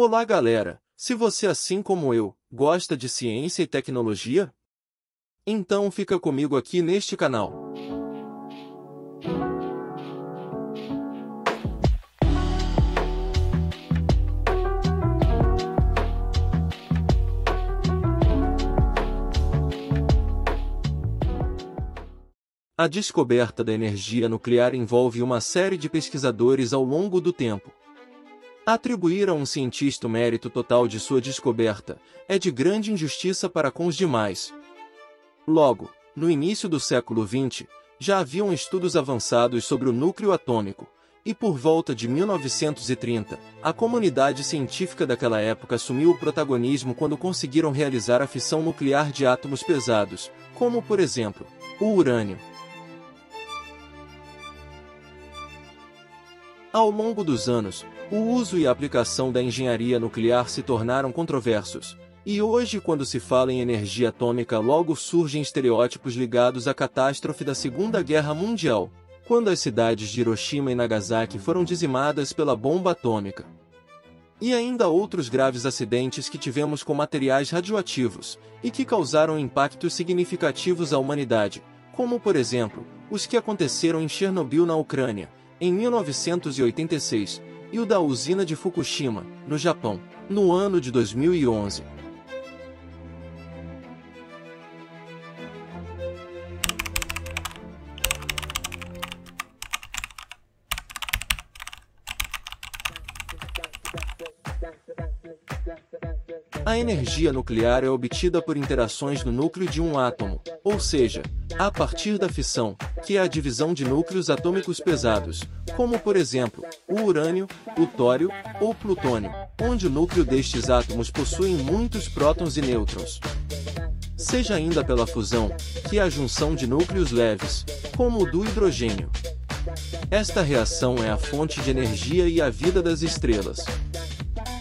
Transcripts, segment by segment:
Olá galera, se você assim como eu, gosta de ciência e tecnologia, então fica comigo aqui neste canal. A descoberta da energia nuclear envolve uma série de pesquisadores ao longo do tempo. Atribuir a um cientista o mérito total de sua descoberta é de grande injustiça para com os demais. Logo, no início do século XX, já haviam estudos avançados sobre o núcleo atômico, e por volta de 1930, a comunidade científica daquela época assumiu o protagonismo quando conseguiram realizar a fissão nuclear de átomos pesados, como por exemplo, o urânio. Ao longo dos anos, o uso e a aplicação da engenharia nuclear se tornaram controversos, e hoje quando se fala em energia atômica logo surgem estereótipos ligados à catástrofe da Segunda Guerra Mundial, quando as cidades de Hiroshima e Nagasaki foram dizimadas pela bomba atômica. E ainda outros graves acidentes que tivemos com materiais radioativos, e que causaram impactos significativos à humanidade, como por exemplo, os que aconteceram em Chernobyl na Ucrânia, em 1986, e o da usina de Fukushima, no Japão, no ano de 2011. A energia nuclear é obtida por interações no núcleo de um átomo, ou seja, a partir da fissão, que é a divisão de núcleos atômicos pesados, como por exemplo, o urânio, o tório ou plutônio, onde o núcleo destes átomos possui muitos prótons e nêutrons. Seja ainda pela fusão, que é a junção de núcleos leves, como o do hidrogênio. Esta reação é a fonte de energia e a vida das estrelas.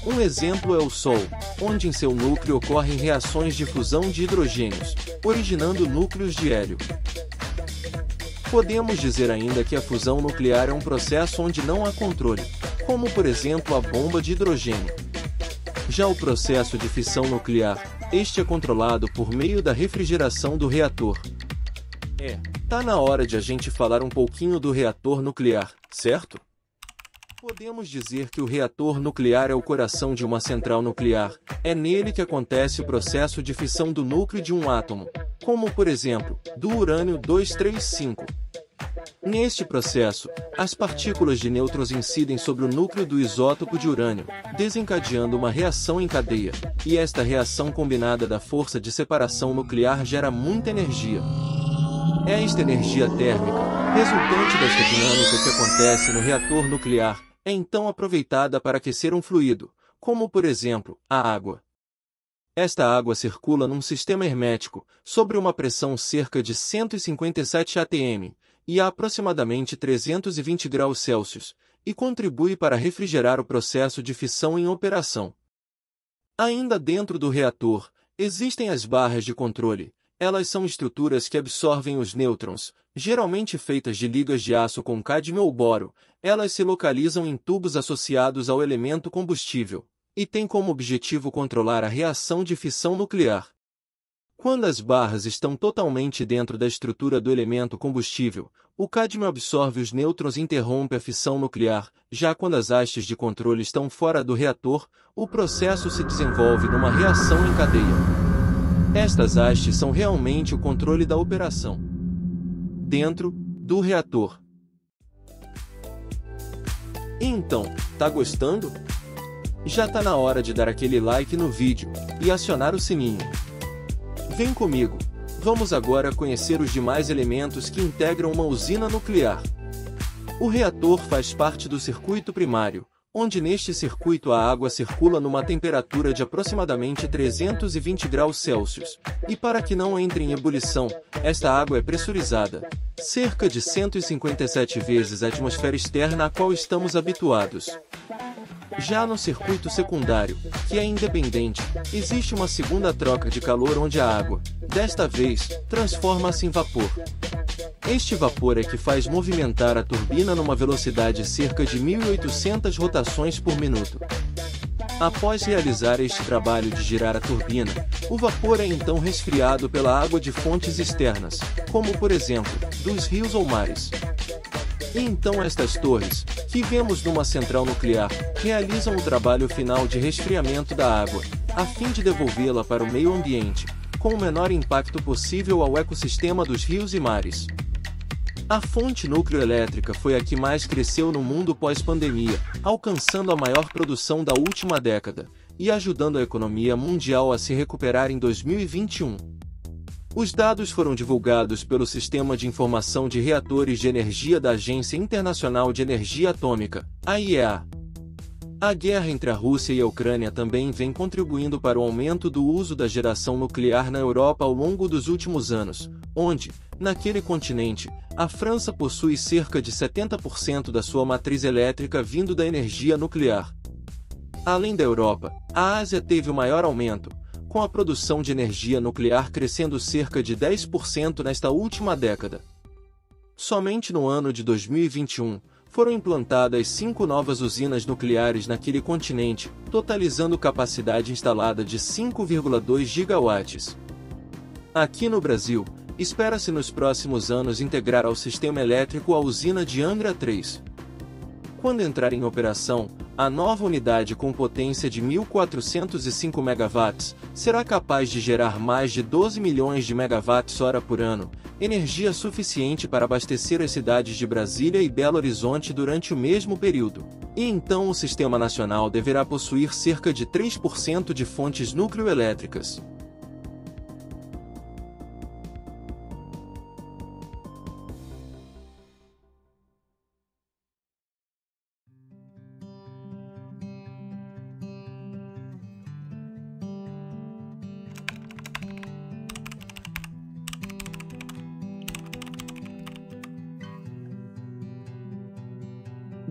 Um exemplo é o Sol, onde em seu núcleo ocorrem reações de fusão de hidrogênios, originando núcleos de hélio. Podemos dizer ainda que a fusão nuclear é um processo onde não há controle, como por exemplo a bomba de hidrogênio. Já o processo de fissão nuclear, este é controlado por meio da refrigeração do reator. Tá na hora de a gente falar um pouquinho do reator nuclear, certo? Podemos dizer que o reator nuclear é o coração de uma central nuclear, é nele que acontece o processo de fissão do núcleo de um átomo, como por exemplo, do urânio 235. Neste processo, as partículas de nêutrons incidem sobre o núcleo do isótopo de urânio, desencadeando uma reação em cadeia, e esta reação combinada da força de separação nuclear gera muita energia. Esta energia térmica, resultante desta dinâmica que acontece no reator nuclear, é então aproveitada para aquecer um fluido, como por exemplo, a água. Esta água circula num sistema hermético, sobre uma pressão cerca de 157 atm, e a aproximadamente 320 graus Celsius, e contribui para refrigerar o processo de fissão em operação. Ainda dentro do reator, existem as barras de controle. Elas são estruturas que absorvem os nêutrons, geralmente feitas de ligas de aço com cádmio ou boro. Elas se localizam em tubos associados ao elemento combustível, e têm como objetivo controlar a reação de fissão nuclear. Quando as barras estão totalmente dentro da estrutura do elemento combustível, o cádmio absorve os nêutrons e interrompe a fissão nuclear. Já quando as hastes de controle estão fora do reator, o processo se desenvolve numa reação em cadeia. Estas hastes são realmente o controle da operação dentro do reator. Então, tá gostando? Já tá na hora de dar aquele like no vídeo e acionar o sininho. Vem comigo, vamos agora conhecer os demais elementos que integram uma usina nuclear. O reator faz parte do circuito primário, onde neste circuito a água circula numa temperatura de aproximadamente 320 graus Celsius, e para que não entre em ebulição, esta água é pressurizada, cerca de 157 vezes a atmosfera externa a qual estamos habituados. Já no circuito secundário, que é independente, existe uma segunda troca de calor onde a água, desta vez, transforma-se em vapor. Este vapor é que faz movimentar a turbina numa velocidade cerca de 1.800 rotações por minuto. Após realizar este trabalho de girar a turbina, o vapor é então resfriado pela água de fontes externas, como por exemplo, dos rios ou mares. E então estas torres, que vemos numa central nuclear, realizam o trabalho final de resfriamento da água, a fim de devolvê-la para o meio ambiente, com o menor impacto possível ao ecossistema dos rios e mares. A fonte nucleoelétrica foi a que mais cresceu no mundo pós-pandemia, alcançando a maior produção da última década, e ajudando a economia mundial a se recuperar em 2021. Os dados foram divulgados pelo Sistema de Informação de Reatores de Energia da Agência Internacional de Energia Atômica, AIEA. A guerra entre a Rússia e a Ucrânia também vem contribuindo para o aumento do uso da geração nuclear na Europa ao longo dos últimos anos, onde, naquele continente, a França possui cerca de 70% da sua matriz elétrica vindo da energia nuclear. Além da Europa, a Ásia teve o maior aumento, com a produção de energia nuclear crescendo cerca de 10% nesta última década. Somente no ano de 2021, foram implantadas 5 novas usinas nucleares naquele continente, totalizando capacidade instalada de 5,2 gigawatts. Aqui no Brasil, espera-se nos próximos anos integrar ao sistema elétrico a usina de Angra 3. Quando entrar em operação, a nova unidade com potência de 1.405 MW será capaz de gerar mais de 12 milhões de MWh por ano, energia suficiente para abastecer as cidades de Brasília e Belo Horizonte durante o mesmo período. E então o Sistema Nacional deverá possuir cerca de 3% de fontes nucleoelétricas.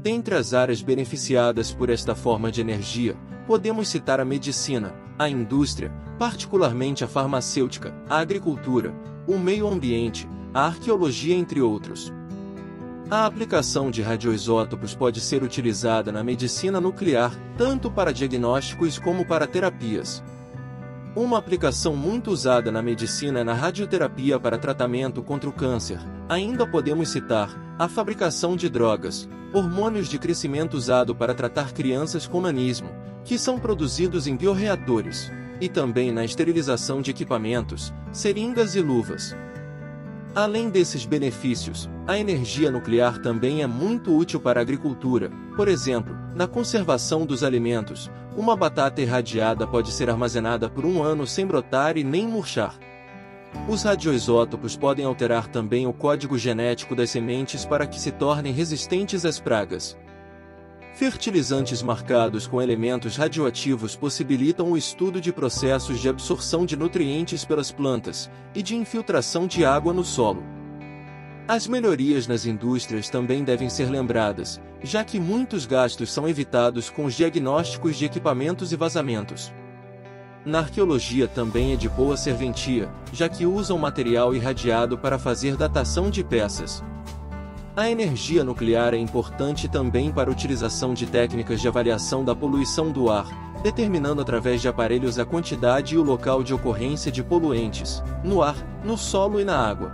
Dentre as áreas beneficiadas por esta forma de energia, podemos citar a medicina, a indústria, particularmente a farmacêutica, a agricultura, o meio ambiente, a arqueologia, entre outros. A aplicação de radioisótopos pode ser utilizada na medicina nuclear, tanto para diagnósticos como para terapias. Uma aplicação muito usada na medicina é na radioterapia para tratamento contra o câncer. Ainda podemos citar a fabricação de drogas, hormônios de crescimento usado para tratar crianças com nanismo, que são produzidos em bioreatores, e também na esterilização de equipamentos, seringas e luvas. Além desses benefícios, a energia nuclear também é muito útil para a agricultura, por exemplo, na conservação dos alimentos. Uma batata irradiada pode ser armazenada por 1 ano sem brotar e nem murchar. Os radioisótopos podem alterar também o código genético das sementes para que se tornem resistentes às pragas. Fertilizantes marcados com elementos radioativos possibilitam o estudo de processos de absorção de nutrientes pelas plantas e de infiltração de água no solo. As melhorias nas indústrias também devem ser lembradas, já que muitos gastos são evitados com os diagnósticos de equipamentos e vazamentos. Na arqueologia também é de boa serventia, já que usam material irradiado para fazer datação de peças. A energia nuclear é importante também para a utilização de técnicas de avaliação da poluição do ar, determinando através de aparelhos a quantidade e o local de ocorrência de poluentes, no ar, no solo e na água.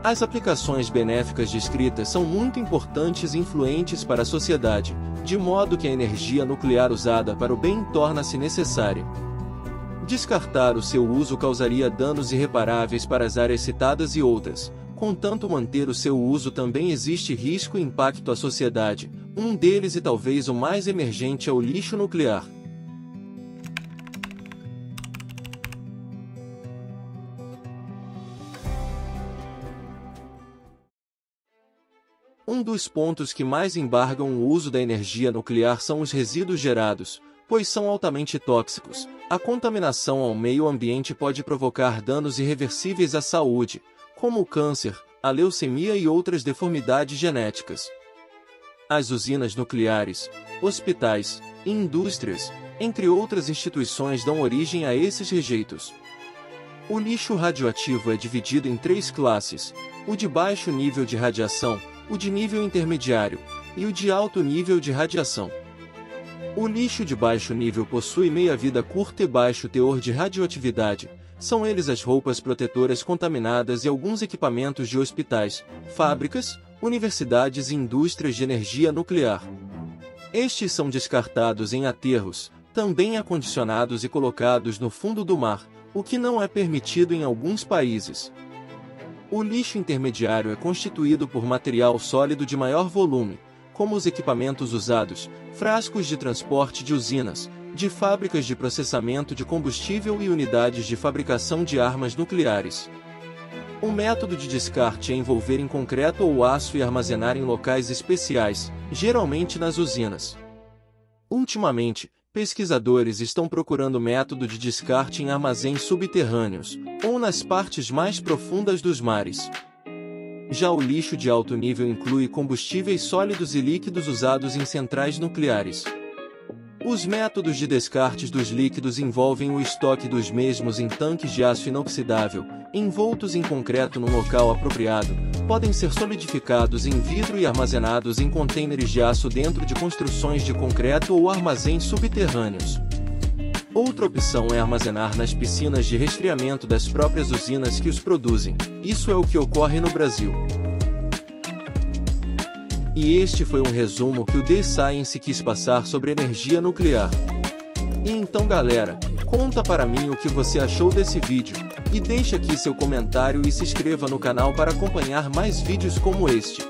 As aplicações benéficas descritas são muito importantes e influentes para a sociedade, de modo que a energia nuclear usada para o bem torna-se necessária. Descartar o seu uso causaria danos irreparáveis para as áreas citadas e outras. Contanto manter o seu uso também existe risco e impacto à sociedade. Um deles e talvez o mais emergente é o lixo nuclear. Um dos pontos que mais embargam o uso da energia nuclear são os resíduos gerados, pois são altamente tóxicos. A contaminação ao meio ambiente pode provocar danos irreversíveis à saúde, como o câncer, a leucemia e outras deformidades genéticas. As usinas nucleares, hospitais e indústrias, entre outras instituições, dão origem a esses rejeitos. O lixo radioativo é dividido em 3 classes: o de baixo nível de radiação, o de nível intermediário e o de alto nível de radiação. O lixo de baixo nível possui meia-vida curta e baixo teor de radioatividade. São eles as roupas protetoras contaminadas e alguns equipamentos de hospitais, fábricas, universidades e indústrias de energia nuclear. Estes são descartados em aterros, também acondicionados e colocados no fundo do mar, o que não é permitido em alguns países. O lixo intermediário é constituído por material sólido de maior volume, como os equipamentos usados, frascos de transporte de usinas, de fábricas de processamento de combustível e unidades de fabricação de armas nucleares. O método de descarte é envolver em concreto ou aço e armazenar em locais especiais, geralmente nas usinas. Ultimamente, pesquisadores estão procurando método de descarte em armazéns subterrâneos, ou nas partes mais profundas dos mares. Já o lixo de alto nível inclui combustíveis sólidos e líquidos usados em centrais nucleares. Os métodos de descartes dos líquidos envolvem o estoque dos mesmos em tanques de aço inoxidável, envoltos em concreto num local apropriado, podem ser solidificados em vidro e armazenados em contêineres de aço dentro de construções de concreto ou armazéns subterrâneos. Outra opção é armazenar nas piscinas de resfriamento das próprias usinas que os produzem. Isso é o que ocorre no Brasil. E este foi um resumo que o The Science quis passar sobre energia nuclear. E então galera, conta para mim o que você achou desse vídeo, e deixa aqui seu comentário e se inscreva no canal para acompanhar mais vídeos como este.